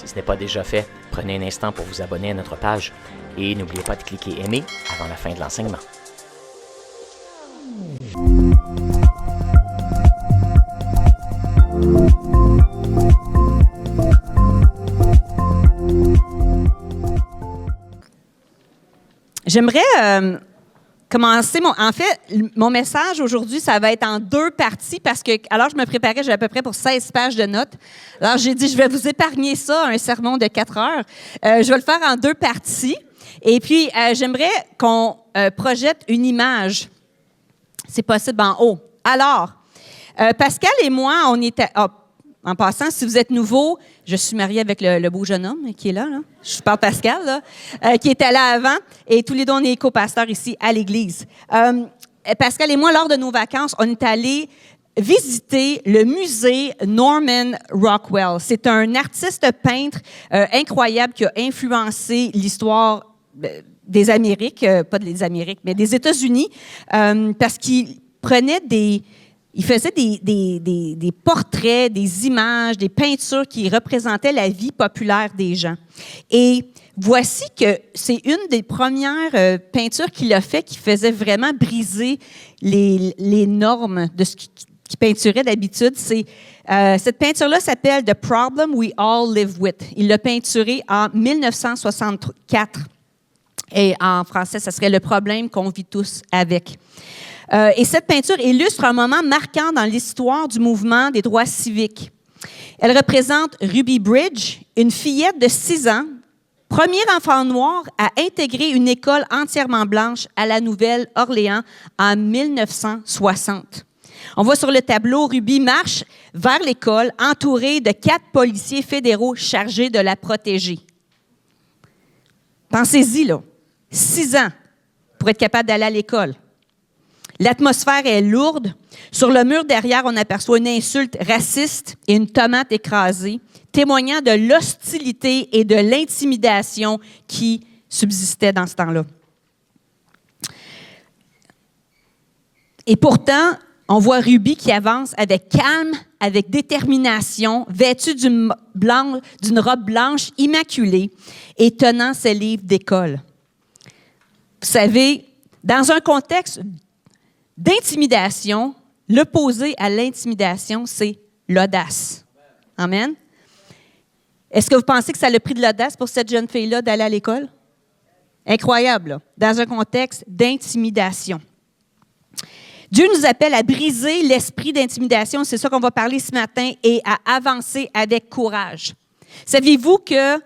Si ce n'est pas déjà fait, prenez un instant pour vous abonner à notre page et n'oubliez pas de cliquer aimer avant la fin de l'enseignement. J'aimerais commencer. Mon message aujourd'hui, ça va être en 2 parties parce que, alors je me préparais, j'avais à peu près pour 16 pages de notes. Alors j'ai dit, je vais vous épargner ça, un sermon de 4 heures. Je vais le faire en 2 parties. Et puis, j'aimerais qu'on projette une image, c'est possible en haut. Alors, Pascal et moi, on était... en passant, si vous êtes nouveau, je suis mariée avec le beau jeune homme qui est là. Je parle Pascal, là, qui était là avant. Et tous les deux, on est co-pasteurs ici à l'Église. Pascal et moi, lors de nos vacances, on est allés visiter le musée Norman Rockwell. C'est un artiste peintre incroyable qui a influencé l'histoire des Amériques, pas des Amériques, mais des États-Unis, parce qu'il prenait il faisait des portraits, des images, des peintures qui représentaient la vie populaire des gens. Et voici que c'est une des premières peintures qu'il a fait qui faisait vraiment briser les normes de ce qu'il peinturait d'habitude. Cette peinture-là s'appelle « The Problem We All Live With ». Il l'a peinturée en 1964. Et en français, ça serait « Le problème qu'on vit tous avec ». Et cette peinture illustre un moment marquant dans l'histoire du mouvement des droits civiques. Elle représente Ruby Bridge, une fillette de 6 ans, premier enfant noir à intégrer une école entièrement blanche à la Nouvelle-Orléans en 1960. On voit sur le tableau, Ruby marche vers l'école entourée de 4 policiers fédéraux chargés de la protéger. Pensez-y, là, 6 ans pour être capable d'aller à l'école. L'atmosphère est lourde. Sur le mur derrière, on aperçoit une insulte raciste et une tomate écrasée, témoignant de l'hostilité et de l'intimidation qui subsistaient dans ce temps-là. Et pourtant, on voit Ruby qui avance avec calme, avec détermination, vêtue d'une robe blanche immaculée et tenant ses livres d'école. Vous savez, dans un contexte d'intimidation, l'opposé à l'intimidation, c'est l'audace. Amen. Est-ce que vous pensez que ça a pris de l'audace pour cette jeune fille-là d'aller à l'école? Incroyable, là, dans un contexte d'intimidation. Dieu nous appelle à briser l'esprit d'intimidation, c'est ça qu'on va parler ce matin, et à avancer avec courage. Saviez-vous que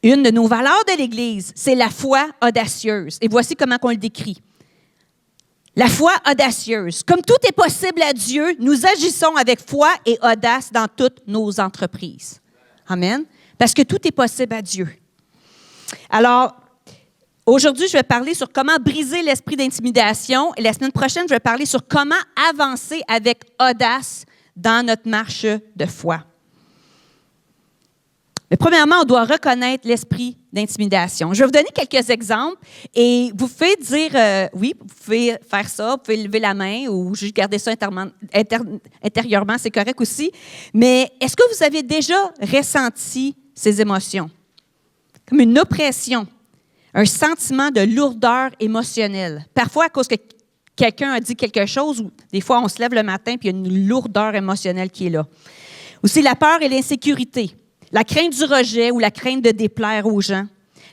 une de nos valeurs de l'Église, c'est la foi audacieuse? Et voici comment on le décrit. La foi audacieuse. Comme tout est possible à Dieu, nous agissons avec foi et audace dans toutes nos entreprises. Amen. Parce que tout est possible à Dieu. Alors, aujourd'hui, je vais parler sur comment briser l'esprit d'intimidation. Et la semaine prochaine, je vais parler sur comment avancer avec audace dans notre marche de foi. Mais premièrement, on doit reconnaître l'esprit d'intimidation. Je vais vous donner quelques exemples et vous pouvez dire oui, vous pouvez faire ça, vous pouvez lever la main ou juste garder ça intérieurement, c'est correct aussi. Mais est-ce que vous avez déjà ressenti ces émotions? Comme une oppression, un sentiment de lourdeur émotionnelle. Parfois à cause que quelqu'un a dit quelque chose ou des fois on se lève le matin puis il y a une lourdeur émotionnelle qui est là. Aussi la peur et l'insécurité. La crainte du rejet ou la crainte de déplaire aux gens,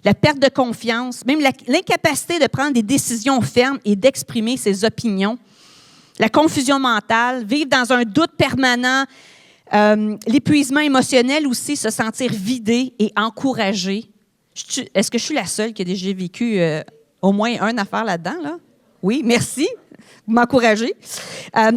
la perte de confiance, même l'incapacité de prendre des décisions fermes et d'exprimer ses opinions, la confusion mentale, vivre dans un doute permanent, l'épuisement émotionnel aussi, se sentir vidé et encouragé. Est-ce que je suis la seule qui a déjà vécu au moins une affaire là-dedans, là? Oui, merci. Vous m'encouragez.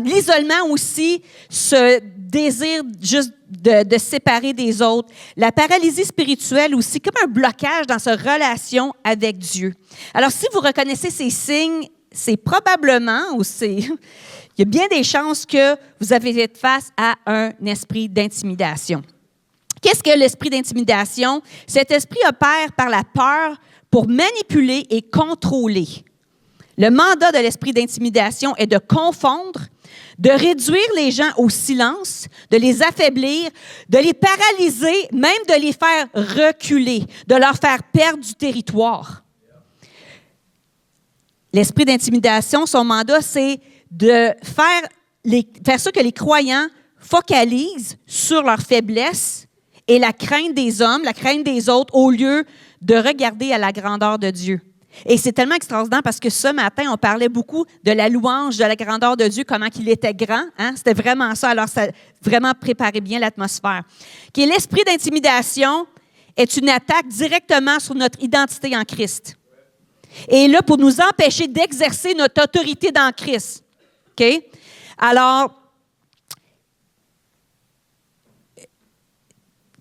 L'isolement aussi, ce désir juste de se séparer des autres. La paralysie spirituelle aussi, comme un blocage dans sa relation avec Dieu. Alors, si vous reconnaissez ces signes, c'est probablement, il y a bien des chances que vous avez fait face à un esprit d'intimidation. Qu'est-ce que l'esprit d'intimidation? Cet esprit opère par la peur pour manipuler et contrôler. Le mandat de l'esprit d'intimidation est de confondre, de réduire les gens au silence, de les affaiblir, de les paralyser, même de les faire reculer, de leur faire perdre du territoire. L'esprit d'intimidation, son mandat, c'est de faire ça que les croyants focalisent sur leur faiblesse et la crainte des hommes, la crainte des autres, au lieu de regarder à la grandeur de Dieu. Et c'est tellement extraordinaire parce que ce matin, on parlait beaucoup de la louange, de la grandeur de Dieu, comment il était grand. Hein? C'était vraiment ça. Alors, ça vraiment préparait bien l'atmosphère. L'esprit d'intimidation est une attaque directement sur notre identité en Christ. Et là, pour nous empêcher d'exercer notre autorité dans Christ. OK? Alors,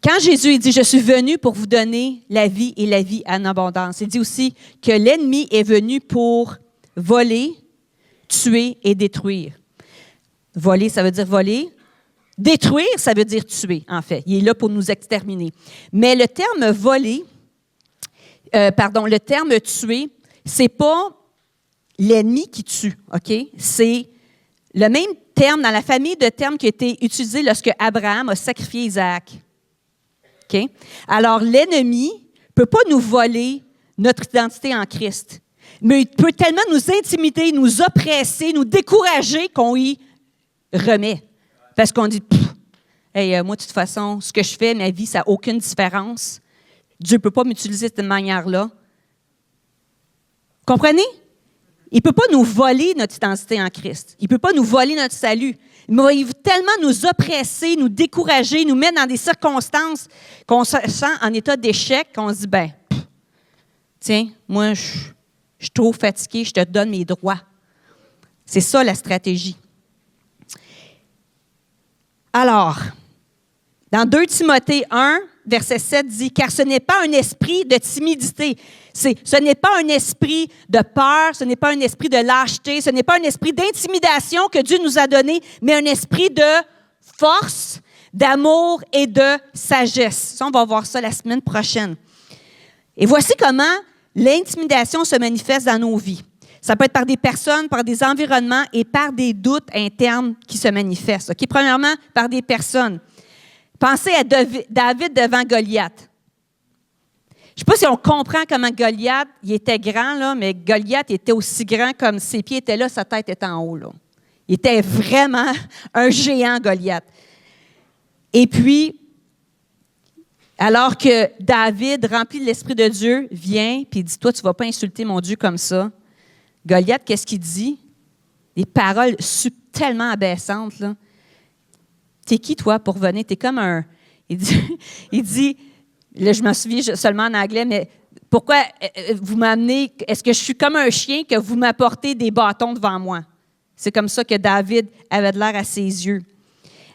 quand Jésus dit « Je suis venu pour vous donner la vie et la vie en abondance », il dit aussi que l'ennemi est venu pour voler, tuer et détruire. Voler, ça veut dire voler. Détruire, ça veut dire tuer, en fait. Il est là pour nous exterminer. Mais le terme voler, le terme tuer, c'est pas l'ennemi qui tue, OK? C'est le même terme dans la famille de termes qui a été utilisé lorsque Abraham a sacrifié Isaac. OK? Alors, l'ennemi ne peut pas nous voler notre identité en Christ, mais il peut tellement nous intimider, nous oppresser, nous décourager qu'on y remet. Parce qu'on dit, hey, moi, de toute façon, ce que je fais, ma vie, ça n'a aucune différence. Dieu ne peut pas m'utiliser de cette manière-là. Comprenez? Il ne peut pas nous voler notre identité en Christ. Il ne peut pas nous voler notre salut. Mais il veut tellement nous oppresser, nous décourager, nous mettre dans des circonstances qu'on se sent en état d'échec, qu'on se dit, tiens, moi, je suis trop fatigué, je te donne mes droits. C'est ça la stratégie. Alors, dans 2 Timothée 1, verset 7 dit « Car ce n'est pas un esprit de timidité, ce n'est pas un esprit de peur, ce n'est pas un esprit de lâcheté, ce n'est pas un esprit d'intimidation que Dieu nous a donné, mais un esprit de force, d'amour et de sagesse. » Ça, on va voir ça la semaine prochaine. Et voici comment l'intimidation se manifeste dans nos vies. Ça peut être par des personnes, par des environnements et par des doutes internes qui se manifestent. Okay? Premièrement, par des personnes. Pensez à David devant Goliath. Je ne sais pas si on comprend comment Goliath, il était grand, là, mais Goliath était aussi grand comme ses pieds étaient là, sa tête était en haut. Là. Il était vraiment un géant, Goliath. Et puis, alors que David, rempli de l'Esprit de Dieu, vient et dit « Toi, tu ne vas pas insulter mon Dieu comme ça. » Goliath, qu'est-ce qu'il dit? Des paroles tellement abaissantes, là. T'es qui, toi, pour venir? T'es comme un... Il dit, là, je m'en souviens seulement en anglais, mais pourquoi vous m'amenez... Est-ce que je suis comme un chien que vous m'apportez des bâtons devant moi? C'est comme ça que David avait de l'air à ses yeux.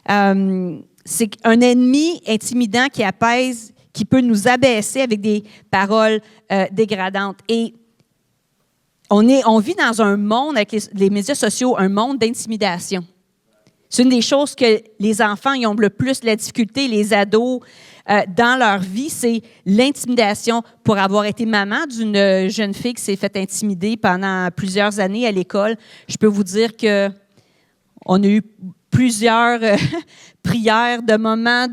C'est un ennemi intimidant qui apaise, qui peut nous abaisser avec des paroles dégradantes. Et on vit dans un monde, avec les médias sociaux, un monde d'intimidation. C'est une des choses que les enfants y ont le plus de la difficulté, les ados, dans leur vie, c'est l'intimidation. Pour avoir été maman d'une jeune fille qui s'est fait intimider pendant plusieurs années à l'école, je peux vous dire qu'on a eu plusieurs prières, de moments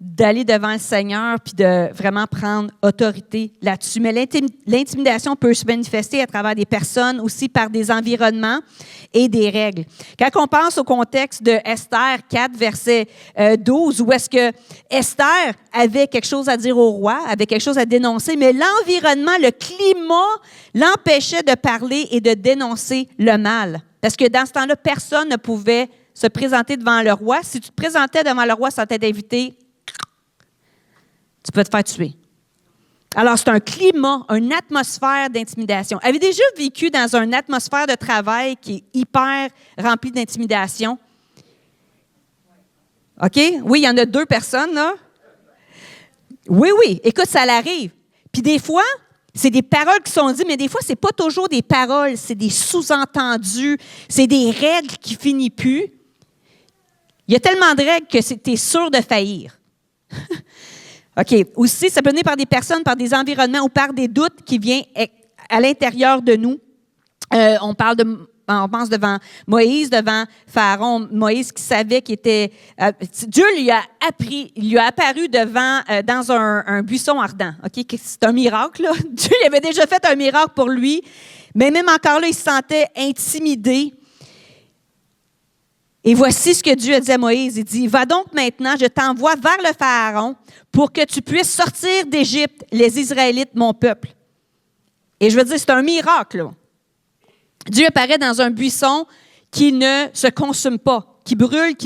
d'aller devant le Seigneur puis de vraiment prendre autorité là-dessus. Mais l'intimidation peut se manifester à travers des personnes, aussi par des environnements et des règles. Quand on pense au contexte de Esther 4, verset 12, où est-ce que Esther avait quelque chose à dire au roi, avait quelque chose à dénoncer, mais l'environnement, le climat l'empêchait de parler et de dénoncer le mal. Parce que dans ce temps-là, personne ne pouvait se présenter devant le roi. Si tu te présentais devant le roi sans t'être invité, tu peux te faire tuer. Alors, c'est un climat, une atmosphère d'intimidation. Avez-vous déjà vécu dans une atmosphère de travail qui est hyper remplie d'intimidation? OK? Oui, il y en a 2 personnes, là. Oui. Écoute, ça l'arrive. Puis des fois, c'est des paroles qui sont dites, mais des fois, ce n'est pas toujours des paroles, c'est des sous-entendus, c'est des règles qui finissent plus. Il y a tellement de règles que tu es sûr de faillir. OK. Aussi, ça peut venir par des personnes, par des environnements ou par des doutes qui viennent à l'intérieur de nous. On parle on pense devant Moïse, devant Pharaon. Moïse qui savait qu'il était... Dieu lui a apparu dans un buisson ardent. OK? C'est un miracle, là. Dieu avait déjà fait un miracle pour lui, mais même encore là, il se sentait intimidé. Et voici ce que Dieu a dit à Moïse. Il dit, « Va donc maintenant, je t'envoie vers le Pharaon pour que tu puisses sortir d'Égypte les Israélites, mon peuple. » Et je veux dire, c'est un miracle, là. Dieu apparaît dans un buisson qui ne se consume pas, qui brûle,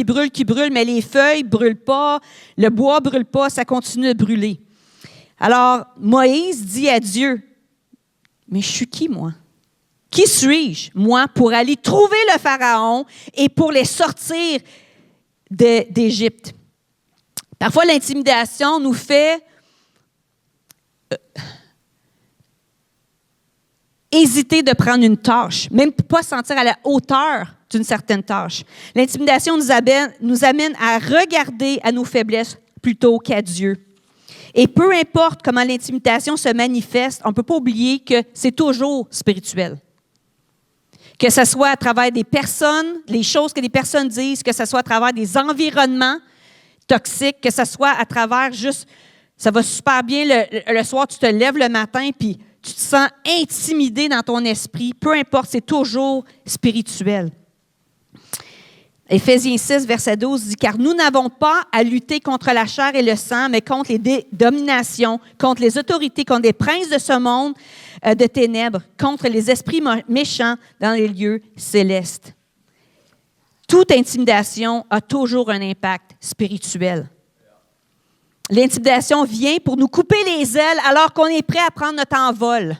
mais les feuilles ne brûlent pas, le bois ne brûle pas, ça continue de brûler. Alors, Moïse dit à Dieu, « Mais je suis qui, moi? Qui suis-je, moi, pour aller trouver le Pharaon et pour les sortir d'Égypte? » Parfois, l'intimidation nous fait hésiter de prendre une tâche, même pas se sentir à la hauteur d'une certaine tâche. L'intimidation nous amène à regarder à nos faiblesses plutôt qu'à Dieu. Et peu importe comment l'intimidation se manifeste, on ne peut pas oublier que c'est toujours spirituel. Que ce soit à travers des personnes, les choses que les personnes disent, que ce soit à travers des environnements toxiques, que ce soit à travers juste, ça va super bien le soir, tu te lèves le matin, puis tu te sens intimidé dans ton esprit. Peu importe, c'est toujours spirituel. Éphésiens 6, verset 12 dit « Car nous n'avons pas à lutter contre la chair et le sang, mais contre les dominations, contre les autorités, contre les princes de ce monde de ténèbres, contre les esprits méchants dans les lieux célestes. » Toute intimidation a toujours un impact spirituel. L'intimidation vient pour nous couper les ailes alors qu'on est prêt à prendre notre envol.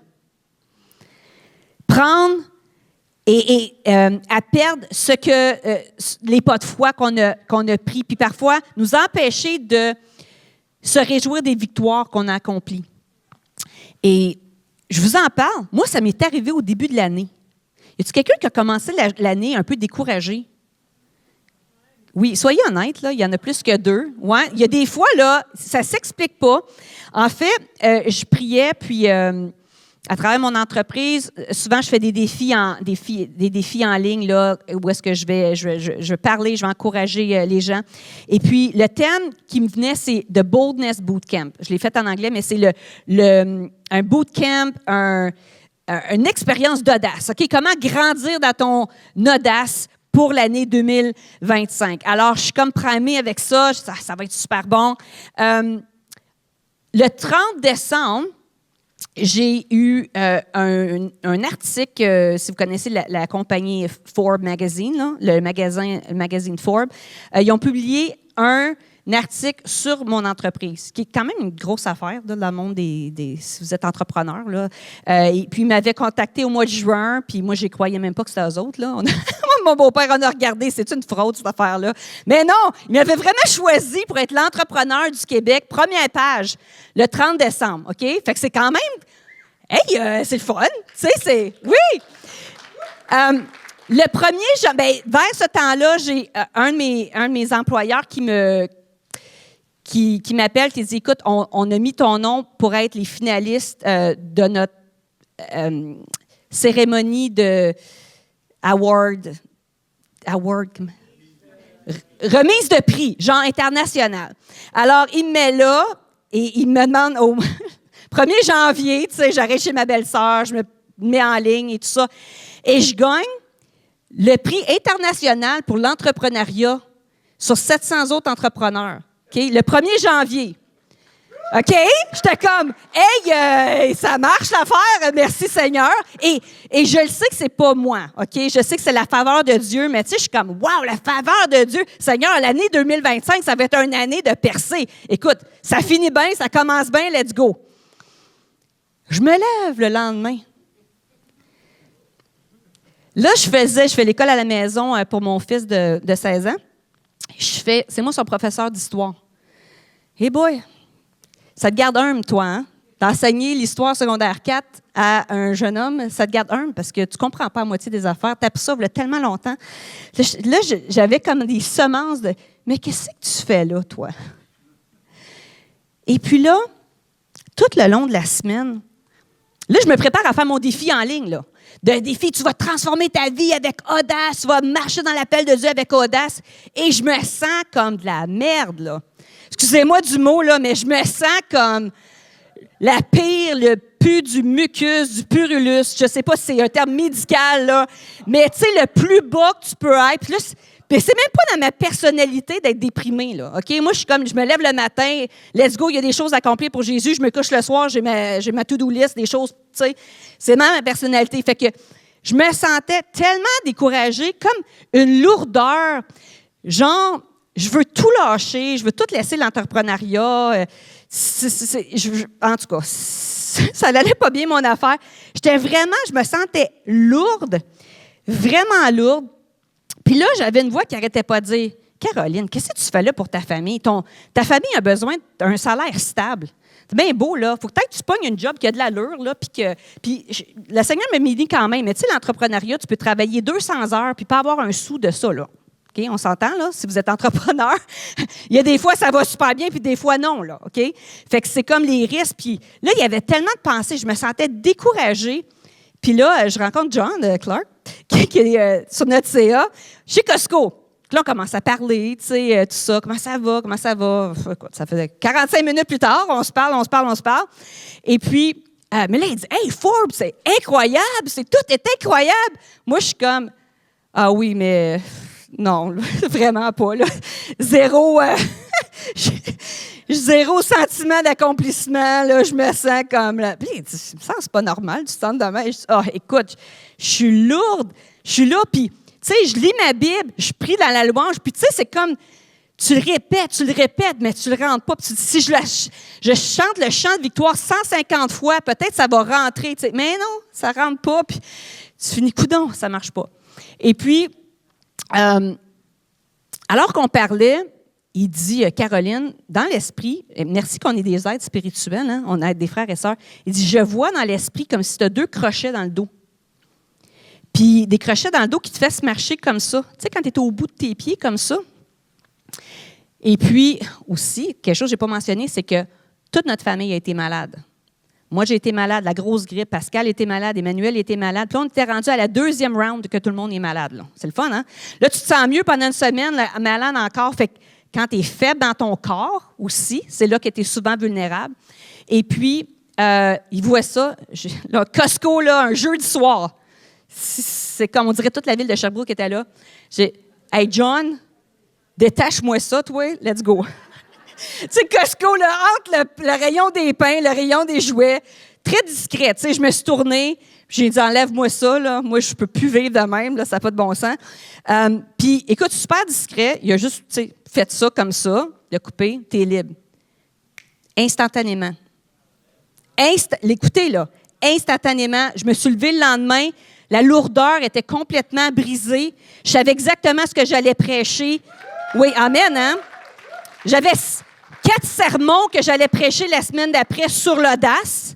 Prendre et à perdre les pas de foi qu'on a pris, puis parfois nous empêcher de se réjouir des victoires qu'on a accomplies. Et je vous en parle. Moi, ça m'est arrivé au début de l'année. Y a-t-il quelqu'un qui a commencé l'année un peu découragé? Oui, soyez honnêtes, là, il y en a plus que 2. Ouais, il y a des fois, là, ça ne s'explique pas. En fait, je priais, puis à travers mon entreprise, souvent, je fais des défis en ligne, là, où est-ce que je vais parler, je vais encourager les gens. Et puis, le thème qui me venait, c'est « The Boldness Bootcamp ». Je l'ai fait en anglais, mais c'est un bootcamp, une expérience d'audace. OK? Comment grandir dans ton audace pour l'année 2025. Alors, je suis comme primée avec ça. Ça va être super bon. Le 30 décembre, j'ai eu un article, si vous connaissez la compagnie Forbes Magazine, là, le magazine Forbes, ils ont publié un article sur mon entreprise, qui est quand même une grosse affaire là, dans le monde si vous êtes entrepreneur. Là. Et puis, ils m'avaient contacté au mois de juin, puis moi, je ne croyais même pas que c'était eux autres. Là. Mon beau-père en a regardé, c'est une fraude, cette affaire-là. Mais non, il m'avait vraiment choisi pour être l'entrepreneur du Québec, première page, le 30 décembre, OK? Fait que c'est quand même, hey, c'est le fun, tu sais, oui! Le 1er janvier, vers ce temps-là, j'ai un de mes employeurs qui m'appelle, qui dit, écoute, on a mis ton nom pour être les finalistes de notre cérémonie de remise de prix, genre international. Alors, il me met là et il me demande au 1er janvier, tu sais, j'arrive chez ma belle-sœur, je me mets en ligne et tout ça, et je gagne le prix international pour l'entrepreneuriat sur 700 autres entrepreneurs. Okay? Le 1er janvier. OK? J'étais comme, hey, ça marche l'affaire, merci Seigneur. Et je le sais que c'est pas moi, OK? Je sais que c'est la faveur de Dieu, mais tu sais, je suis comme, wow, la faveur de Dieu. Seigneur, l'année 2025, ça va être une année de percée. Écoute, ça finit bien, ça commence bien, let's go. Je me lève le lendemain. Là, je fais l'école à la maison pour mon fils de 16 ans. C'est moi son professeur d'histoire. Hey boy! Ça te garde humble, toi, hein? D'enseigner l'histoire secondaire 4 à un jeune homme, ça te garde humble parce que tu ne comprends pas la moitié des affaires. Tu as appris ça il y a tellement longtemps. Là, j'avais comme des semences de « Mais qu'est-ce que tu fais là, toi? » Et puis là, tout le long de la semaine, Là, je me prépare à faire mon défi en ligne, là. De défi, tu vas transformer ta vie avec audace, tu vas marcher dans l'appel de Dieu avec audace. Et je me sens comme de la merde, là. Excusez-moi du mot, là, mais je me sens comme la pire, le pu du mucus, du purulus. Je ne sais pas si c'est un terme médical, là. Mais tu sais, le plus bas que tu peux être. Puis là, mais c'est même pas dans ma personnalité d'être déprimée, là. OK? Moi, je me lève le matin, let's go, il y a des choses à accomplir pour Jésus. Je me couche le soir, j'ai ma to-do list, des choses, tu sais. C'est même ma personnalité. Fait que je me sentais tellement découragée, comme une lourdeur. Genre, je veux tout lâcher, je veux tout laisser l'entrepreneuriat. En tout cas, ça n'allait pas bien, mon affaire. Je me sentais lourde, vraiment lourde. Puis là, j'avais une voix qui n'arrêtait pas de dire « Caroline, qu'est-ce que tu fais là pour ta famille? Ta famille a besoin d'un salaire stable. C'est bien beau, là. Il faut peut-être que tu pognes une job qui a de l'allure, là, puis le Seigneur m'a dit quand même, mais tu sais, l'entrepreneuriat, tu peux travailler 200 heures puis pas avoir un sou de ça, là. OK? On s'entend, là, si vous êtes entrepreneur. Il y a des fois, ça va super bien, puis des fois, non, là. OK? Fait que c'est comme les risques. Puis là, il y avait tellement de pensées. Je me sentais découragée. Puis là, je rencontre John Clark, qui est sur notre CA, chez Costco. Puis là, on commence à parler, tu sais, tout ça. Comment ça va? Écoute, ça faisait 45 minutes plus tard. On se parle. Et puis, mais là, il dit « Hey, Forbes, c'est incroyable! Tout est incroyable! » Moi, je suis comme « Ah oui, mais non, vraiment pas. Là. Zéro sentiment d'accomplissement. Là, je me sens comme... Là. Puis, il dit, « Ça, c'est pas normal, tu te sens demain. » Je dis « Ah, écoute, je suis lourde. Je suis là, puis... Tu sais, je lis ma Bible, je prie dans la louange, puis tu sais, c'est comme, tu le répètes, mais tu le rentres pas. Puis tu dis, si je chante le chant de victoire 150 fois, peut-être ça va rentrer. Tu sais, mais non, ça rentre pas, puis tu finis, coudonc, ça marche pas. Et puis, alors qu'on parlait, il dit, Caroline, dans l'esprit, merci qu'on ait des aides spirituelles, hein, on aide des frères et sœurs, il dit, je vois dans l'esprit comme si tu as 2 crochets dans le dos. Puis des crochets dans le dos qui te fassent marcher comme ça. Tu sais, quand tu es au bout de tes pieds comme ça. Et puis aussi, quelque chose que je n'ai pas mentionné, c'est que toute notre famille a été malade. Moi, j'ai été malade, la grosse grippe. Pascal était malade, Emmanuel était malade. Puis là, on était rendu à la 2e round que tout le monde est malade. Là. C'est le fun, hein? Là, tu te sens mieux pendant une semaine, là, malade encore. Fait que quand tu es faible dans ton corps aussi, c'est là que tu es souvent vulnérable. Et puis, il voit ça. Là, Costco, là, un jeudi soir. C'est comme on dirait toute la ville de Sherbrooke était là. Hey, John, détache-moi ça, toi, let's go. Tu sais, Costco, là, entre le rayon des pains, le rayon des jouets, très discret. Tu sais, je me suis tournée, j'ai dit, enlève-moi ça, là. Moi, je peux plus vivre de même, là, ça n'a pas de bon sens. Puis, écoute, super discret. Il a juste, tu sais, fait ça comme ça, il a coupé, t'es libre. Instantanément. L'écoutez, là, instantanément, je me suis levée le lendemain. La lourdeur était complètement brisée. Je savais exactement ce que j'allais prêcher. Oui, amen, hein? J'avais 4 sermons que j'allais prêcher la semaine d'après sur l'audace.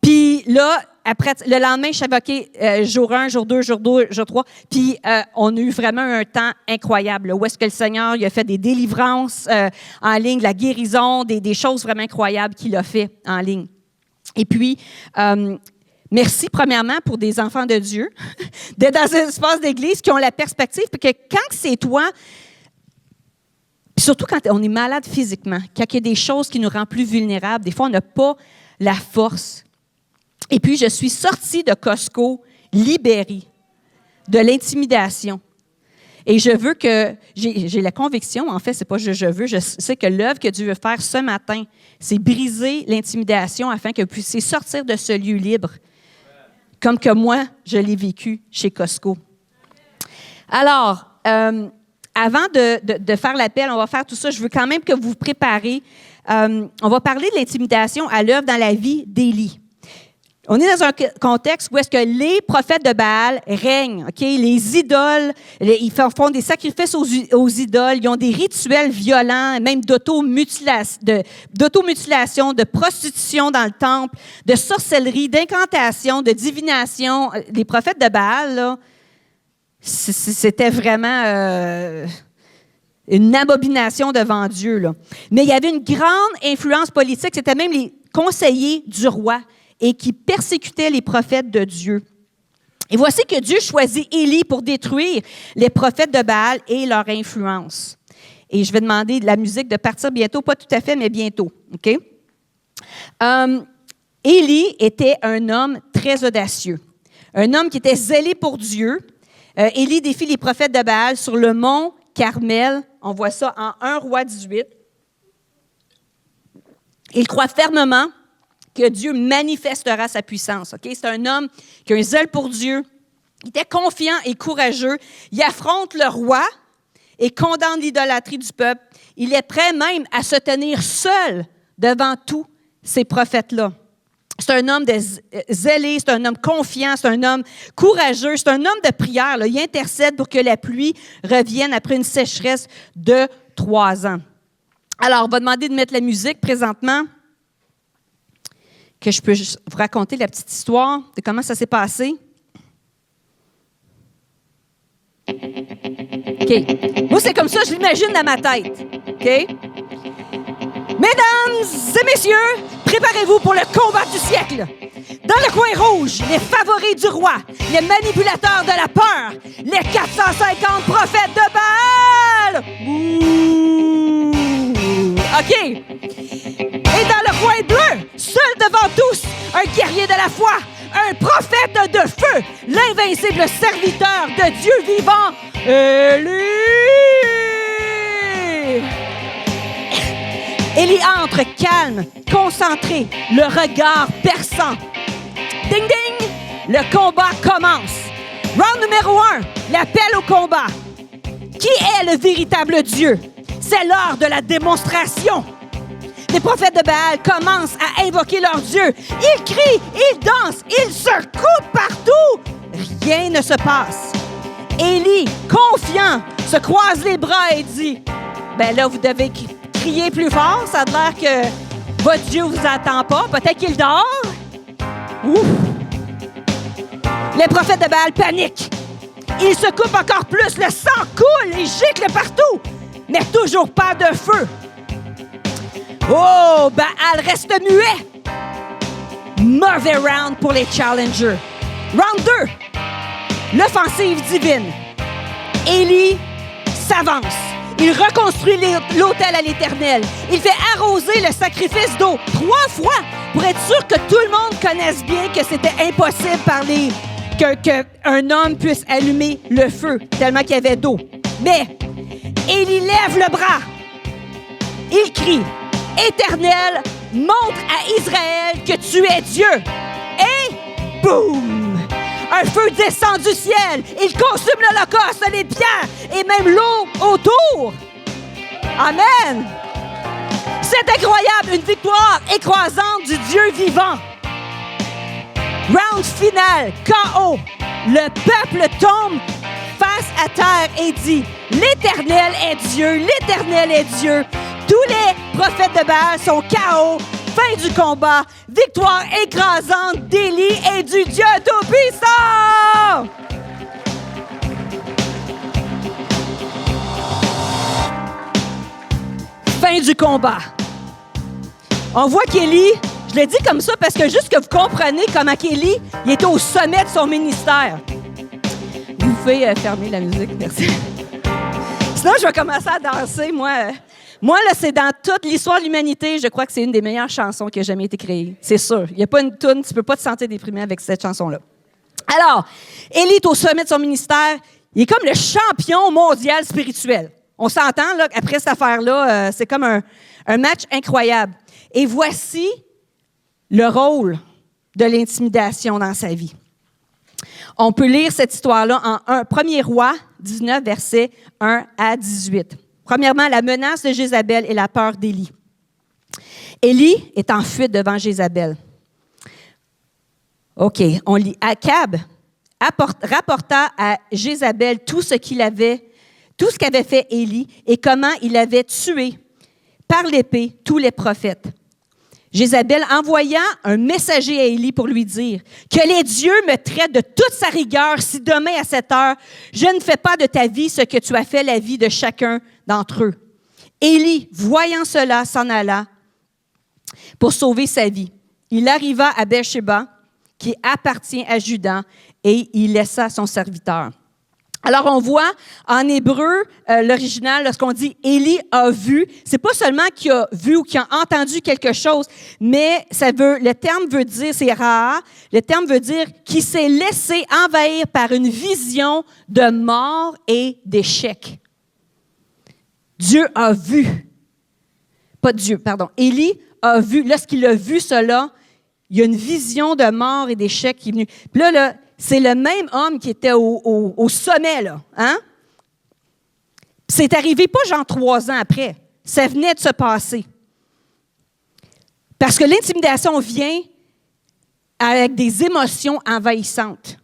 Puis là, après, le lendemain, je savais, OK, jour 1, jour 2, jour 3. Puis on a eu vraiment un temps incroyable, là, où est-ce que le Seigneur il a fait des délivrances en ligne, de la guérison, des choses vraiment incroyables qu'il a fait en ligne. Et puis... merci, premièrement, pour des enfants de Dieu, d'être dans un espace d'église qui ont la perspective, puis que quand c'est toi, puis surtout quand on est malade physiquement, quand il y a des choses qui nous rendent plus vulnérables, des fois, on n'a pas la force. Et puis, je suis sortie de Costco libérée de l'intimidation. Et je veux que, j'ai la conviction, en fait, c'est pas je veux, je sais que l'œuvre que Dieu veut faire ce matin, c'est briser l'intimidation afin que vous puissiez sortir de ce lieu libre. Comme que moi, je l'ai vécu chez Costco. Alors, avant de faire l'appel, on va faire tout ça. Je veux quand même que vous vous préparez. On va parler de l'intimidation à l'œuvre dans la vie d'Élie. On est dans un contexte où est-ce que les prophètes de Baal règnent, OK? Les idoles, ils font des sacrifices aux idoles, ils ont des rituels violents, même d'automutilation, de prostitution dans le temple, de sorcellerie, d'incantation, de divination. Les prophètes de Baal, là, c'était vraiment une abomination devant Dieu, là. Mais il y avait une grande influence politique, c'était même les conseillers du roi. et qui persécutait les prophètes de Dieu. Et voici que Dieu choisit Élie pour détruire les prophètes de Baal et leur influence. Et je vais demander de la musique de partir bientôt, pas tout à fait, mais bientôt. OK? Élie était un homme très audacieux, un homme qui était zélé pour Dieu. Élie défie les prophètes de Baal sur le mont Carmel. On voit ça en 1 Roi 18. Il croit fermement que Dieu manifestera sa puissance. Okay? C'est un homme qui a un zèle pour Dieu. Il était confiant et courageux. Il affronte le roi et condamne l'idolâtrie du peuple. Il est prêt même à se tenir seul devant tous ces prophètes-là. C'est un homme zélé, c'est un homme confiant, c'est un homme courageux, c'est un homme de prière. Là. Il intercède pour que la pluie revienne après une sécheresse de 3 ans. Alors, on va demander de mettre la musique présentement, que je peux vous raconter la petite histoire de comment ça s'est passé. OK. Moi, c'est comme ça, je l'imagine dans ma tête. OK? Mesdames et messieurs, préparez-vous pour le combat du siècle. Dans le coin rouge, les favoris du roi, les manipulateurs de la peur, les 450 prophètes de Baal. Ouh. OK. Et dans le coin bleu, seul devant tous, un guerrier de la foi, un prophète de feu, l'invincible serviteur de Dieu vivant, Élie. Élie entre calme, concentré, le regard perçant. Ding ding, le combat commence. Round numéro 1, l'appel au combat. Qui est le véritable Dieu? C'est l'heure de la démonstration. Les prophètes de Baal commencent à invoquer leur Dieu. Ils crient, ils dansent, ils se coupent partout. Rien ne se passe. Élie, confiant, se croise les bras et dit, « Ben là, vous devez crier plus fort. Ça a l'air que votre Dieu ne vous attend pas. Peut-être qu'il dort. » Ouf! Les prophètes de Baal paniquent. Ils se coupent encore plus. Le sang coule et gicle partout. Mais toujours pas de feu. Oh, Baal reste muet. Mauvais round pour les challengers. Round 2. L'offensive divine. Élie s'avance. Il reconstruit l'autel à l'Éternel. Il fait arroser le sacrifice d'eau 3 fois pour être sûr que tout le monde connaisse bien que c'était impossible qu'un homme puisse allumer le feu tellement qu'il y avait d'eau. Mais Élie lève le bras. Il crie, « Éternel, montre à Israël que tu es Dieu. » Et boum! Un feu descend du ciel. Il consume l'holocauste, les pierres et même l'eau autour. Amen! C'est incroyable, une victoire écrasante du Dieu vivant. Round final, KO. Le peuple tombe face à terre et dit, « L'Éternel est Dieu, l'Éternel est Dieu. » Tous les prophètes de Baal sont KO. Fin du combat. Victoire écrasante d'Élie et du Dieu Tout-Puissant. Fin du combat. On voit qu'Élie, je le dis comme ça parce que juste que vous comprenez comment qu'Élie, il était au sommet de son ministère. Vous pouvez fermer la musique, merci. Sinon, je vais commencer à danser, moi. Moi, là, c'est dans toute l'histoire de l'humanité, je crois que c'est une des meilleures chansons qui a jamais été créée. C'est sûr. Il n'y a pas une toune, tu ne peux pas te sentir déprimé avec cette chanson-là. Alors, Élie est au sommet de son ministère. Il est comme le champion mondial spirituel. On s'entend, là, après cette affaire-là, c'est comme un match incroyable. Et voici le rôle de l'intimidation dans sa vie. On peut lire cette histoire-là en 1 Roi 19, versets 1 à 18. Premièrement, la menace de Jézabel et la peur d'Élie. Élie est en fuite devant Jézabel. OK, on lit. Akab rapporta à Jézabel tout ce qu'avait fait Élie et comment il avait tué par l'épée tous les prophètes. Jézabel envoya un messager à Élie pour lui dire « Que les dieux me traitent de toute sa rigueur si demain à cette heure, je ne fais pas de ta vie ce que tu as fait la vie de chacun d'entre eux. » Élie, voyant cela, s'en alla pour sauver sa vie. il arriva à Beersheba, qui appartient à Juda, et il laissa son serviteur. Alors, on voit en hébreu, l'original, lorsqu'on dit « Élie a vu », c'est pas seulement qu'il a vu ou qu'il a entendu quelque chose, mais le terme veut dire, c'est Ra'a, le terme veut dire qu'il s'est laissé envahir par une vision de mort et d'échec. Dieu a vu. Pas Dieu, pardon. Élie a vu. Lorsqu'il a vu cela, il y a une vision de mort et d'échec qui est venue. Puis là, c'est le même homme qui était au sommet, là. Hein? C'est arrivé pas genre 3 ans après. Ça venait de se passer. Parce que l'intimidation vient avec des émotions envahissantes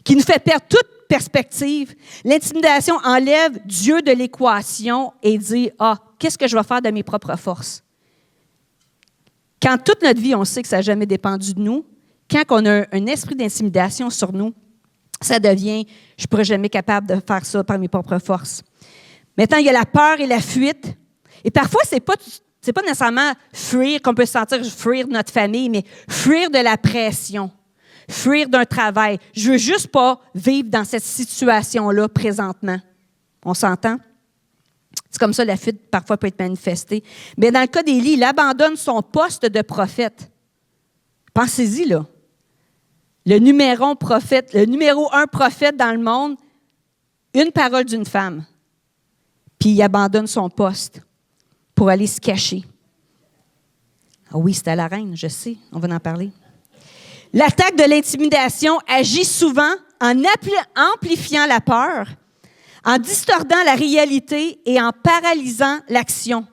qui nous fait perdre toute perspective. L'intimidation enlève Dieu de l'équation et dit « Ah, qu'est-ce que je vais faire de mes propres forces? » Quand toute notre vie, on sait que ça n'a jamais dépendu de nous, quand on a un esprit d'intimidation sur nous, ça devient « je ne pourrais jamais être capable de faire ça par mes propres forces ». Maintenant, il y a la peur et la fuite. Et parfois, ce n'est pas nécessairement fuir, qu'on peut se sentir fuir de notre famille, mais fuir de la pression, fuir d'un travail. Je ne veux juste pas vivre dans cette situation-là présentement. On s'entend? C'est comme ça, la fuite, parfois, peut être manifestée. Mais dans le cas d'Élie, il abandonne son poste de prophète. Pensez-y, là. Le numéro 1 prophète dans le monde, une parole d'une femme. Puis il abandonne son poste pour aller se cacher. Ah oui, c'était la reine, je sais, on va en parler. L'attaque de l'intimidation agit souvent en amplifiant la peur, en distordant la réalité et en paralysant l'action.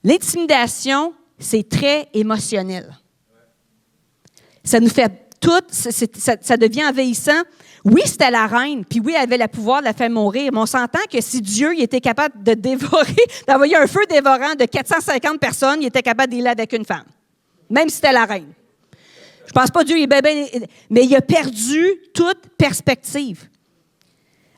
L'intimidation, c'est très émotionnel. Ça nous fait tout, ça devient envahissant. Oui, c'était la reine, puis oui, elle avait le pouvoir de la faire mourir, mais on s'entend que si Dieu il était capable de dévorer, d'envoyer un feu dévorant de 450 personnes, il était capable d'y aller avec une femme, même si c'était la reine. Je pense pas Dieu il est bien, mais il a perdu toute perspective.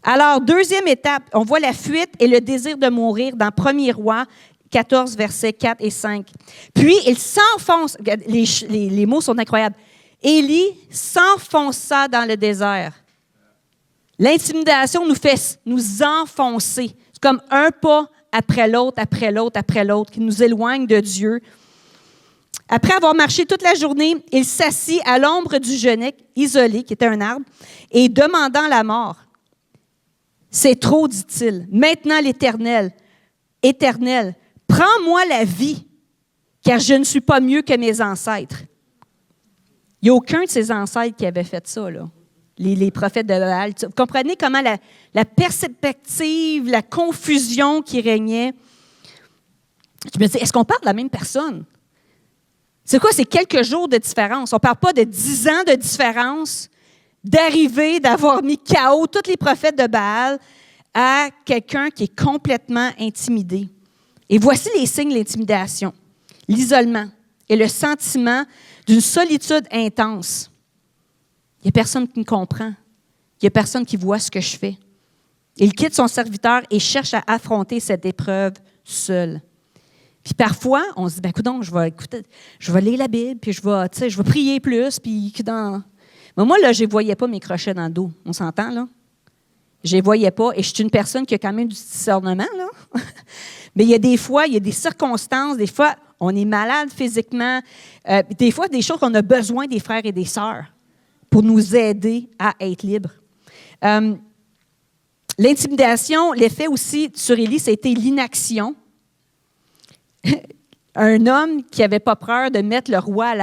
Alors, deuxième étape, on voit la fuite et le désir de mourir dans 1er Roi 14, versets 4 et 5. Puis, il s'enfonce, les mots sont incroyables. Élie s'enfonça dans le désert. L'intimidation nous fait nous enfoncer. C'est comme un pas après l'autre, après l'autre, après l'autre, qui nous éloigne de Dieu. Après avoir marché toute la journée, il s'assit à l'ombre du genêt, isolé, qui était un arbre, et demandant la mort. C'est trop, dit-il. Maintenant, l'Éternel, prends-moi la vie, car je ne suis pas mieux que mes ancêtres. Il n'y a aucun de ses ancêtres qui avait fait ça, là. Les prophètes de Baal. Vous comprenez comment la perspective, la confusion qui régnait. Je me dis, est-ce qu'on parle de la même personne? C'est quoi? C'est quelques jours de différence. On ne parle pas de 10 ans de différence, d'arriver, d'avoir mis KO tous les prophètes de Baal à quelqu'un qui est complètement intimidé. Et voici les signes de l'intimidation. L'isolement et le sentiment d'une solitude intense. Il n'y a personne qui me comprend. Il n'y a personne qui voit ce que je fais. Il quitte son serviteur et cherche à affronter cette épreuve seul. Puis parfois, on se dit, coudonc, je vais lire la Bible, puis je vais prier plus, puis Mais moi, là, je ne voyais pas mes crochets dans le dos. On s'entend, là? Je ne les voyais pas, et je suis une personne qui a quand même du discernement, là. Mais il y a des fois, il y a des circonstances, des fois, on est malade physiquement, des fois, des choses qu'on a besoin des frères et des sœurs pour nous aider à être libres. L'intimidation, l'effet aussi sur Élie, ça a été l'inaction. Un homme qui n'avait pas peur de mettre le roi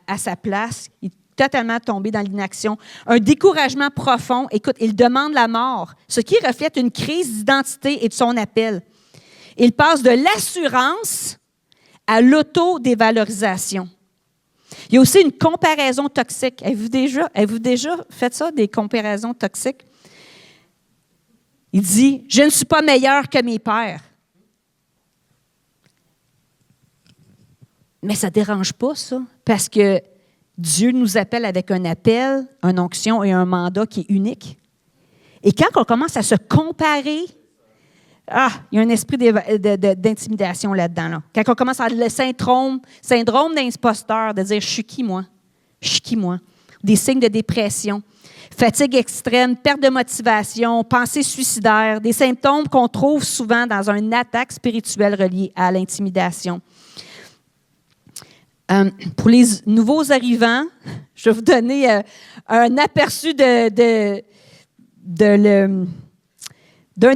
à sa place, il est totalement tombé dans l'inaction. Un découragement profond. Écoute, il demande la mort, ce qui reflète une crise d'identité et de son appel. Il passe de l'assurance à l'autodévalorisation. Il y a aussi une comparaison toxique. Avez-vous déjà fait ça, des comparaisons toxiques? Il dit, « Je ne suis pas meilleur que mes pères. » Mais ça ne dérange pas, ça, parce que Dieu nous appelle avec un appel, une onction et un mandat qui est unique. Et quand on commence à se comparer il y a un esprit d'intimidation là-dedans. Là. Quand on commence à le syndrome d'imposteur, de dire « je suis qui, moi? Je suis qui, moi? » Des signes de dépression, fatigue extrême, perte de motivation, pensée suicidaire, des symptômes qu'on trouve souvent dans une attaque spirituelle reliée à l'intimidation. Pour les nouveaux arrivants, je vais vous donner un aperçu d'un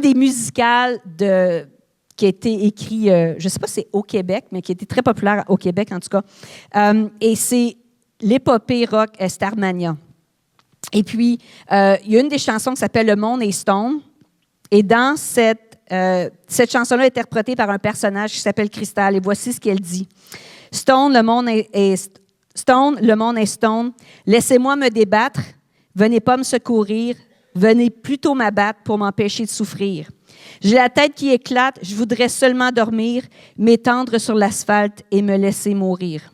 des musicals qui a été écrit, je ne sais pas si c'est au Québec, mais qui a été très populaire au Québec en tout cas. Et c'est l'épopée rock Starmania. Et puis, il y a une des chansons qui s'appelle « Le monde est stone ». Et dans cette chanson-là est interprétée par un personnage qui s'appelle Crystal. Et voici ce qu'elle dit. « Stone, le monde est stone. Laissez-moi me débattre. Venez pas me secourir. Venez plutôt m'abattre pour m'empêcher de souffrir. J'ai la tête qui éclate. Je voudrais seulement dormir, m'étendre sur l'asphalte et me laisser mourir. »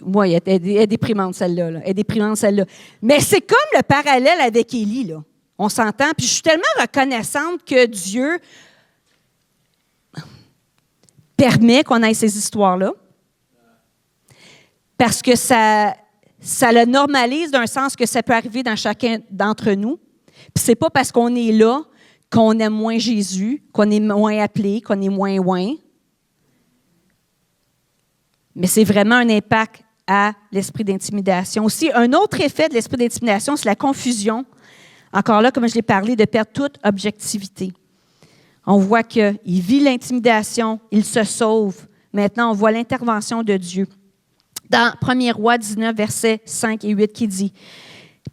Moi, elle est déprimante, celle-là. Là. Elle est déprimante, celle-là. Mais c'est comme le parallèle avec Élie, là. On s'entend. Puis je suis tellement reconnaissante que Dieu permet qu'on ait ces histoires-là. Parce que ça le normalise d'un sens que ça peut arriver dans chacun d'entre nous. Puis c'est pas parce qu'on est là qu'on aime moins Jésus, qu'on est moins appelé, qu'on est moins loin. Mais c'est vraiment un impact à l'esprit d'intimidation. Aussi, un autre effet de l'esprit d'intimidation, c'est la confusion. Encore là, comme je l'ai parlé, de perdre toute objectivité. On voit qu'il vit l'intimidation, il se sauve. Maintenant, on voit l'intervention de Dieu. Dans 1er Roi 19, versets 5 et 8, qui dit,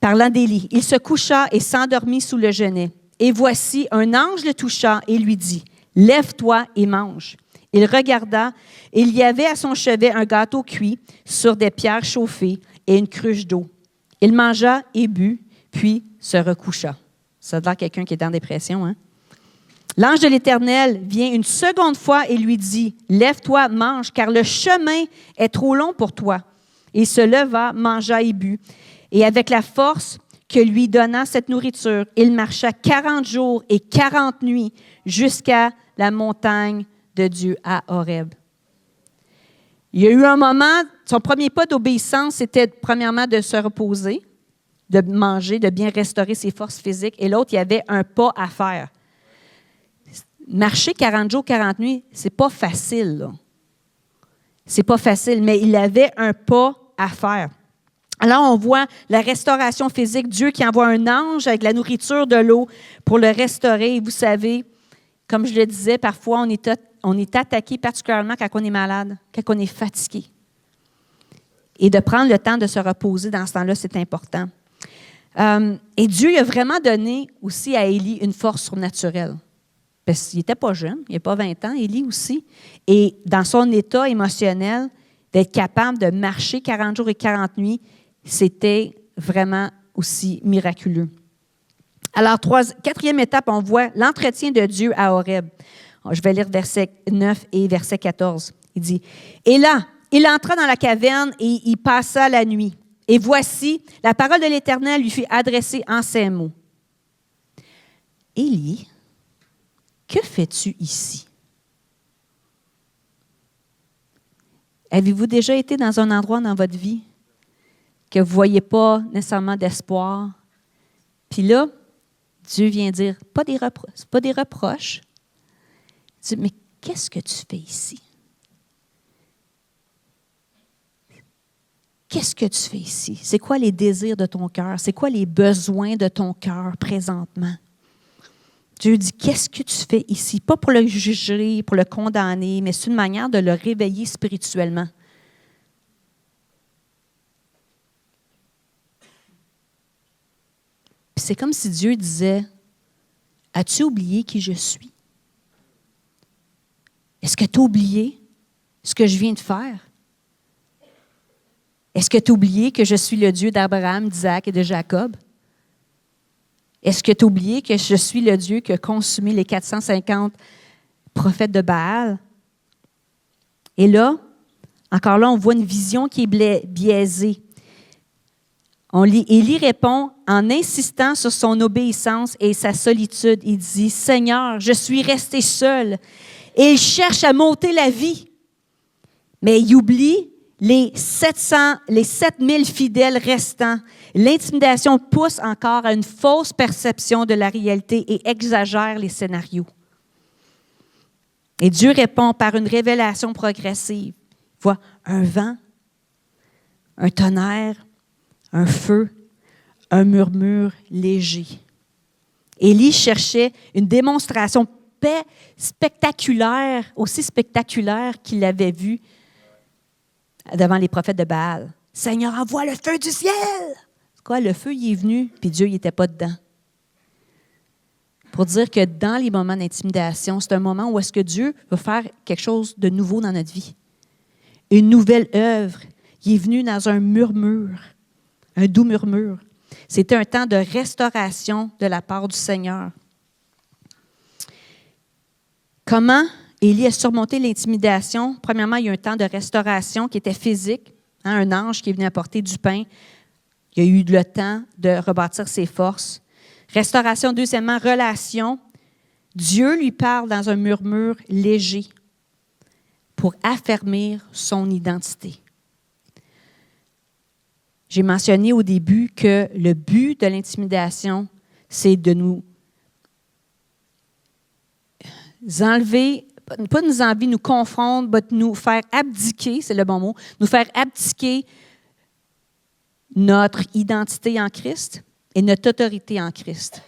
parlant d'Élie, « Il se coucha et s'endormit sous le genêt. Et voici, un ange le toucha et lui dit, « Lève-toi et mange. » Il regarda, et il y avait à son chevet un gâteau cuit sur des pierres chauffées et une cruche d'eau. Il mangea et but, puis se recoucha. Ça a l'air quelqu'un qui est en dépression, hein? L'ange de l'Éternel vient une seconde fois et lui dit, « Lève-toi, mange, car le chemin est trop long pour toi. » Il se leva, mangea et but. Et avec la force que lui donna cette nourriture, il marcha 40 jours et 40 nuits jusqu'à la montagne de Dieu à Horeb. Il y a eu un moment, son premier pas d'obéissance, c'était premièrement de se reposer, de manger, de bien restaurer ses forces physiques. Et l'autre, il y avait un pas à faire. Marcher 40 jours, 40 nuits, c'est pas facile, là. C'est pas facile, mais il avait un pas à faire. Alors, on voit la restauration physique, Dieu qui envoie un ange avec la nourriture, de l'eau pour le restaurer. Et vous savez, comme je le disais, parfois, on est attaqué particulièrement quand on est malade, quand on est fatigué. Et de prendre le temps de se reposer dans ce temps-là, c'est important. Et Dieu il a vraiment donné aussi à Élie une force surnaturelle. Parce qu'il n'était pas jeune, il n'a pas 20 ans, Élie aussi. Et dans son état émotionnel, d'être capable de marcher 40 jours et 40 nuits, c'était vraiment aussi miraculeux. Alors, quatrième étape, on voit l'entretien de Dieu à Horeb. Je vais lire verset 9 et verset 14. Il dit, « Et là, il entra dans la caverne et y passa la nuit. Et voici, la parole de l'Éternel lui fut adressée en ces mots. « Élie, que fais-tu ici? » Avez-vous déjà été dans un endroit dans votre vie que vous ne voyez pas nécessairement d'espoir? Puis là, Dieu vient dire, pas des reproches. Il dit, mais qu'est-ce que tu fais ici? Qu'est-ce que tu fais ici? C'est quoi les désirs de ton cœur? C'est quoi les besoins de ton cœur présentement? Dieu dit, qu'est-ce que tu fais ici? Pas pour le juger, pour le condamner, mais c'est une manière de le réveiller spirituellement. Puis c'est comme si Dieu disait, as-tu oublié qui je suis? Est-ce que tu as oublié ce que je viens de faire? Est-ce que tu as oublié que je suis le Dieu d'Abraham, d'Isaac et de Jacob? Est-ce que tu as oublié que je suis le Dieu qui a consumé les 450 prophètes de Baal? Et là, encore là, on voit une vision qui est biaisée. Élie répond en insistant sur son obéissance et sa solitude. Il dit, « Seigneur, je suis resté seul. » Et il cherche à m'ôter la vie. Mais il oublie les 7000 fidèles restants. L'intimidation pousse encore à une fausse perception de la réalité et exagère les scénarios. Et Dieu répond par une révélation progressive. Il voit un vent, un tonnerre, un feu, un murmure léger. Élie cherchait une démonstration spectaculaire, aussi spectaculaire qu'il l'avait vue devant les prophètes de Baal. « Seigneur, envoie le feu du ciel! » C'est quoi? Le feu, il est venu, puis Dieu, il n'était pas dedans. Pour dire que dans les moments d'intimidation, c'est un moment où est-ce que Dieu veut faire quelque chose de nouveau dans notre vie. Une nouvelle œuvre. Il est venu dans un murmure, un doux murmure. C'était un temps de restauration de la part du Seigneur. Comment Élie a surmonté l'intimidation? Premièrement, il y a eu un temps de restauration qui était physique. Un ange qui est venu apporter du pain. Il a eu le temps de rebâtir ses forces. Restauration, deuxièmement, relation. Dieu lui parle dans un murmure léger pour affermir son identité. J'ai mentionné au début que le but de l'intimidation, c'est de nous enlever, pas nous enlever, nous confondre, mais nous faire abdiquer, c'est le bon mot, nous faire abdiquer notre identité en Christ et notre autorité en Christ.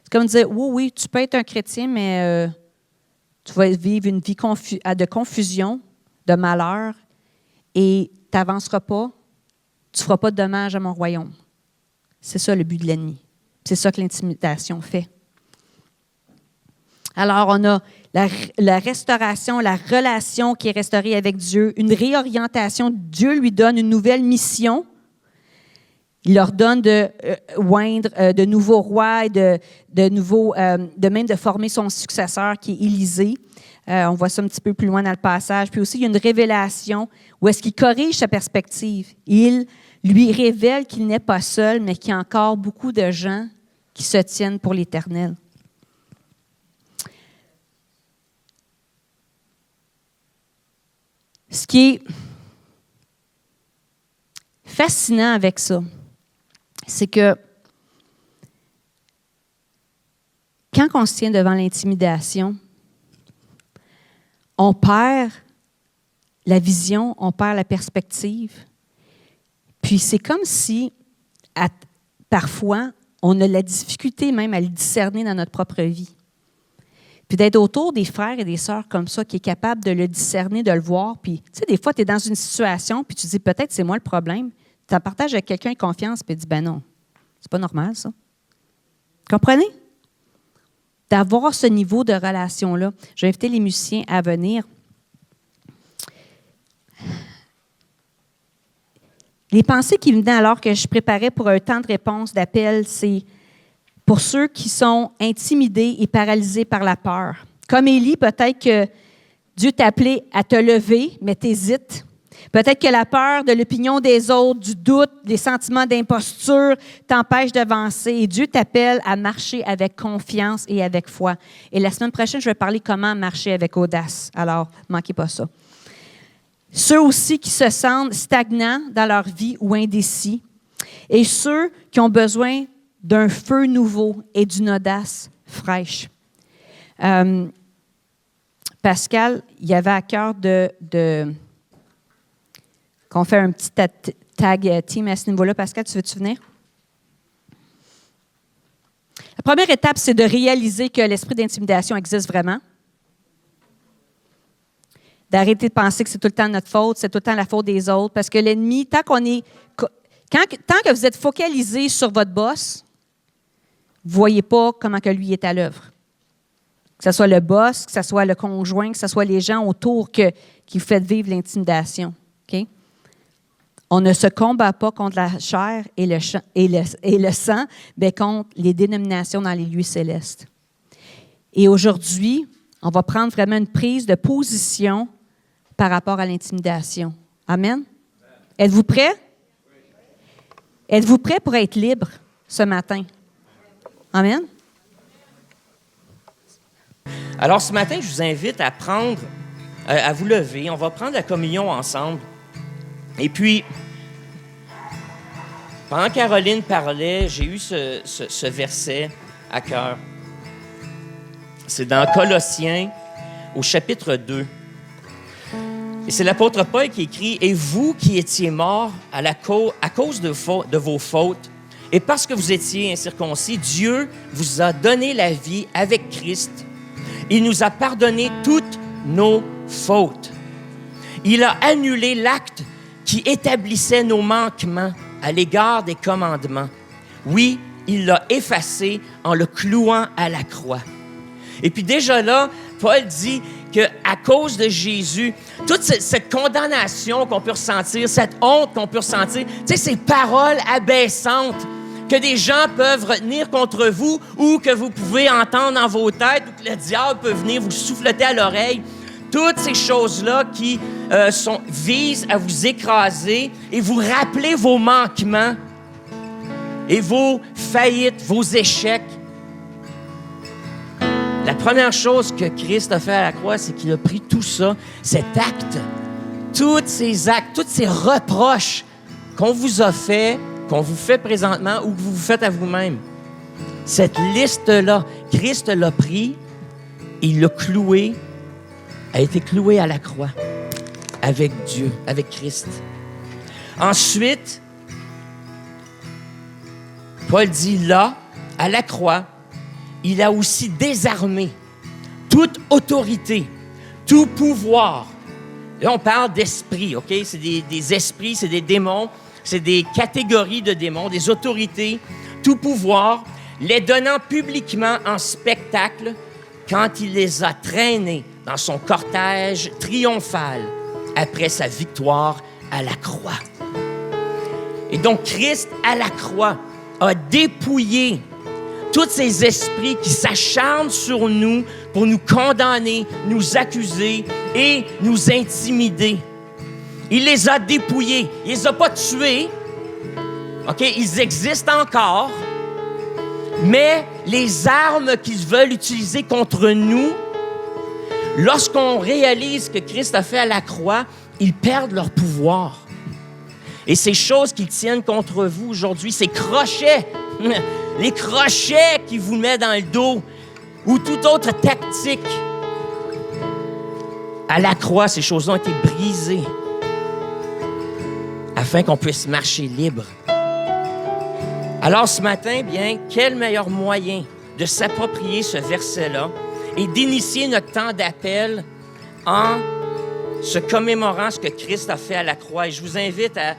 C'est comme dire, oui, tu peux être un chrétien, mais tu vas vivre une vie de confusion, de malheur, et tu n'avanceras pas, tu ne feras pas de dommages à mon royaume. C'est ça le but de l'ennemi. C'est ça que l'intimidation fait. Alors, on a la restauration, la relation qui est restaurée avec Dieu, une réorientation. Dieu lui donne une nouvelle mission. Il leur donne de oindre de nouveaux rois, et de même de former son successeur qui est Élisée. On voit ça un petit peu plus loin dans le passage. Puis aussi, il y a une révélation où est-ce qu'il corrige sa perspective. Il lui révèle qu'il n'est pas seul, mais qu'il y a encore beaucoup de gens qui se tiennent pour l'Éternel. Ce qui est fascinant avec ça, c'est que quand on se tient devant l'intimidation, on perd la vision, on perd la perspective. Puis c'est comme si, parfois, on a la difficulté même à le discerner dans notre propre vie. Puis d'être autour des frères et des sœurs comme ça, qui est capable de le discerner, de le voir. Puis, tu sais, des fois, tu es dans une situation, puis tu dis, peut-être c'est moi le problème. Tu en partages avec quelqu'un de confiance, puis tu dis, ben non, c'est pas normal, ça. Comprenez? D'avoir ce niveau de relation-là. Je vais inviter les musiciens à venir. Les pensées qui me venaient alors que je préparais pour un temps de réponse, d'appel, c'est pour ceux qui sont intimidés et paralysés par la peur. Comme Élie, peut-être que Dieu t'a appelé à te lever, mais t'hésites. Peut-être que la peur de l'opinion des autres, du doute, des sentiments d'imposture t'empêchent d'avancer. Et Dieu t'appelle à marcher avec confiance et avec foi. Et la semaine prochaine, je vais parler comment marcher avec audace. Alors, ne manquez pas ça. Ceux aussi qui se sentent stagnants dans leur vie ou indécis. Et ceux qui ont besoin d'un feu nouveau et d'une audace fraîche. Pascal, il avait à cœur qu'on fait un petit tag team à ce niveau-là. Pascal, tu veux-tu venir? La première étape, c'est de réaliser que l'esprit d'intimidation existe vraiment. D'arrêter de penser que c'est tout le temps notre faute, c'est tout le temps la faute des autres. Parce que l'ennemi, tant que vous êtes focalisé sur votre boss, vous ne voyez pas comment que lui est à l'œuvre. Que ce soit le boss, que ce soit le conjoint, que ce soit les gens autour qui vous faites vivre l'intimidation. Okay? On ne se combat pas contre la chair et le sang, mais contre les dénominations dans les lieux célestes. Et aujourd'hui, on va prendre vraiment une prise de position par rapport à l'intimidation. Amen? Êtes-vous prêts? Êtes-vous prêts pour être libre ce matin? Amen? Alors, ce matin, je vous invite à vous lever. On va prendre la communion ensemble. Et puis, pendant que Caroline parlait, j'ai eu ce verset à cœur. C'est dans Colossiens, au chapitre 2. Et c'est l'apôtre Paul qui écrit « Et vous qui étiez morts à cause de vos fautes, et parce que vous étiez incirconcis, Dieu vous a donné la vie avec Christ. Il nous a pardonné toutes nos fautes. Il a annulé l'acte qui établissait nos manquements à l'égard des commandements. Oui, il l'a effacé en le clouant à la croix. » Et puis déjà là, Paul dit qu'à cause de Jésus, toute cette condamnation qu'on peut ressentir, cette honte qu'on peut ressentir, tu sais, ces paroles abaissantes que des gens peuvent retenir contre vous ou que vous pouvez entendre dans vos têtes ou que le diable peut venir vous souffleter à l'oreille, toutes ces choses-là qui visent à vous écraser et vous rappeler vos manquements et vos faillites, vos échecs. La première chose que Christ a fait à la croix, c'est qu'il a pris tout ça, cet acte, tous ces actes, tous ces reproches qu'on vous a fait, qu'on vous fait présentement ou que vous vous faites à vous-même. Cette liste-là, Christ l'a pris, il l'a cloué, a été cloué à la croix avec Dieu, avec Christ. Ensuite, Paul dit là, à la croix, il a aussi désarmé toute autorité, tout pouvoir. Là, on parle d'esprit, OK? C'est des esprits, c'est des démons, c'est des catégories de démons, des autorités, tout pouvoir, les donnant publiquement en spectacle quand il les a traînés dans son cortège triomphal après sa victoire à la croix. Et donc, Christ, à la croix, a dépouillé tous ces esprits qui s'acharnent sur nous pour nous condamner, nous accuser et nous intimider. Il les a dépouillés. Il ne les a pas tués. OK? Ils existent encore. Mais les armes qu'ils veulent utiliser contre nous, lorsqu'on réalise ce que Christ a fait à la croix, ils perdent leur pouvoir. Et ces choses qu'ils tiennent contre vous aujourd'hui, ces crochets, les crochets qu'ils vous mettent dans le dos ou toute autre tactique, à la croix, ces choses-là ont été brisées afin qu'on puisse marcher libre. Alors ce matin, bien, quel meilleur moyen de s'approprier ce verset-là et d'initier notre temps d'appel en se commémorant ce que Christ a fait à la croix. Et je vous invite à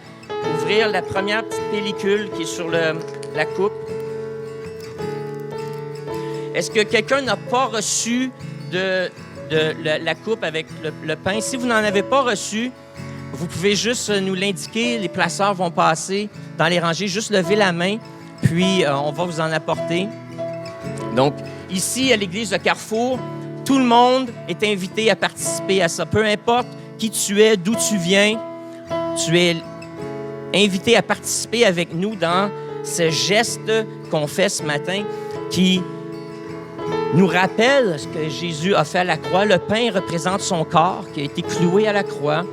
ouvrir la première petite pellicule qui est sur la coupe. Est-ce que quelqu'un n'a pas reçu de la coupe avec le pain? Si vous n'en avez pas reçu, vous pouvez juste nous l'indiquer. Les placeurs vont passer dans les rangées. Juste lever la main, puis on va vous en apporter. Donc, ici, à l'église de Carrefour, tout le monde est invité à participer à ça. Peu importe qui tu es, d'où tu viens, tu es invité à participer avec nous dans ce geste qu'on fait ce matin qui nous rappelle ce que Jésus a fait à la croix. Le pain représente son corps qui a été cloué à la croix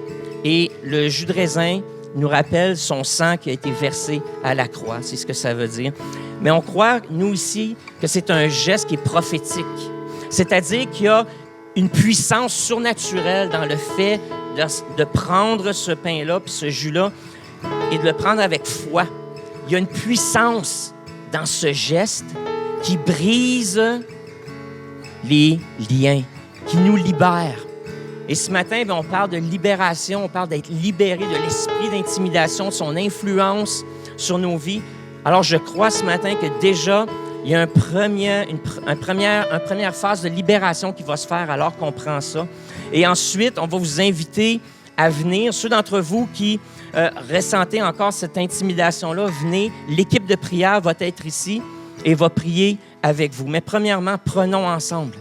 et le jus de raisin nous rappelle son sang qui a été versé à la croix. C'est ce que ça veut dire. Mais on croit, nous ici, que c'est un geste qui est prophétique. C'est-à-dire qu'il y a une puissance surnaturelle dans le fait de prendre ce pain-là puis ce jus-là et de le prendre avec foi. Il y a une puissance dans ce geste qui brise les liens, qui nous libère. Et ce matin, bien, on parle de libération, on parle d'être libéré de l'esprit d'intimidation, de son influence sur nos vies. Alors, je crois ce matin que déjà, il y a une première phase de libération qui va se faire alors qu'on prend ça. Et ensuite, on va vous inviter à venir. Ceux d'entre vous qui ressentez encore cette intimidation-là, venez. L'équipe de prière va être ici et va prier avec vous. Mais premièrement, prenons ensemble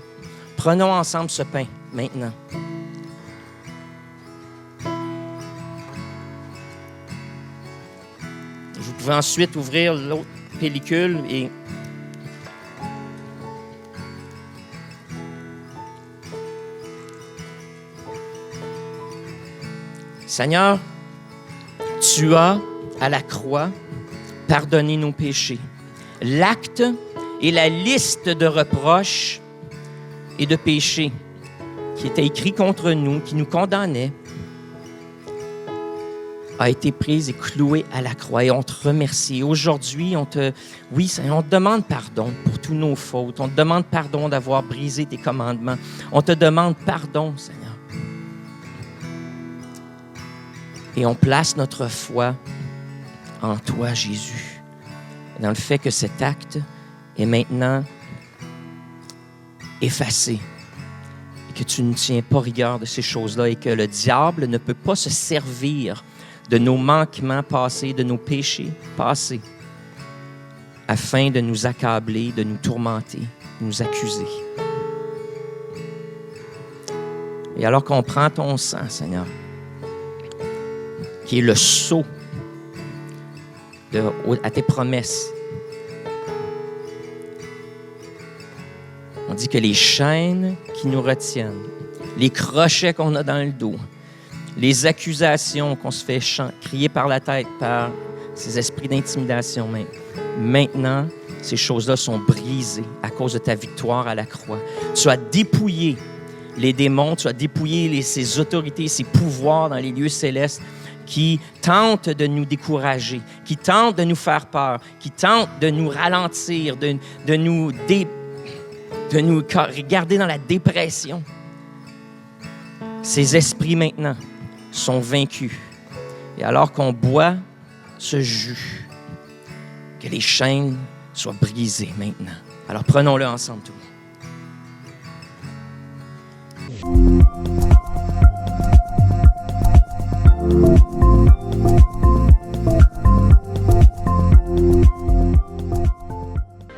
ce pain maintenant. Vous pouvez ensuite ouvrir l'autre pellicule et Seigneur, tu as, à la croix, pardonné nos péchés. L'acte et la liste de reproches et de péchés qui étaient écrits contre nous, qui nous condamnaient, a été prise et clouée à la croix. Et on te remercie. Aujourd'hui, Seigneur, on te demande pardon pour tous nos fautes. On te demande pardon d'avoir brisé tes commandements. On te demande pardon, Seigneur. Et on place notre foi en toi, Jésus, dans le fait que cet acte est maintenant effacé et que tu ne tiens pas rigueur de ces choses-là et que le diable ne peut pas se servir de nos manquements passés, de nos péchés passés, afin de nous accabler, de nous tourmenter, de nous accuser. Et alors qu'on prend ton sang, Seigneur, qui est le sceau à tes promesses. On dit que les chaînes qui nous retiennent, les crochets qu'on a dans le dos, les accusations qu'on se fait crier par la tête par ces esprits d'intimidation, maintenant, ces choses-là sont brisées à cause de ta victoire à la croix. Tu as dépouillé les démons, tu as dépouillé ces autorités, ces pouvoirs dans les lieux célestes qui tentent de nous décourager, qui tentent de nous faire peur, qui tentent de nous ralentir, de nous garder dans la dépression. Ces esprits maintenant sont vaincus. Et alors qu'on boit ce jus, que les chaînes soient brisées maintenant. Alors prenons-le ensemble tout le monde.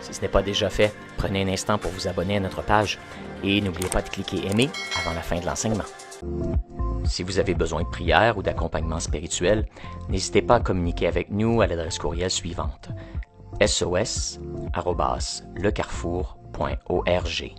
Si ce n'est pas déjà fait, prenez un instant pour vous abonner à notre page et n'oubliez pas de cliquer « Aimer » avant la fin de l'enseignement. Si vous avez besoin de prière ou d'accompagnement spirituel, n'hésitez pas à communiquer avec nous à l'adresse courriel suivante: sos@lecarrefour.org.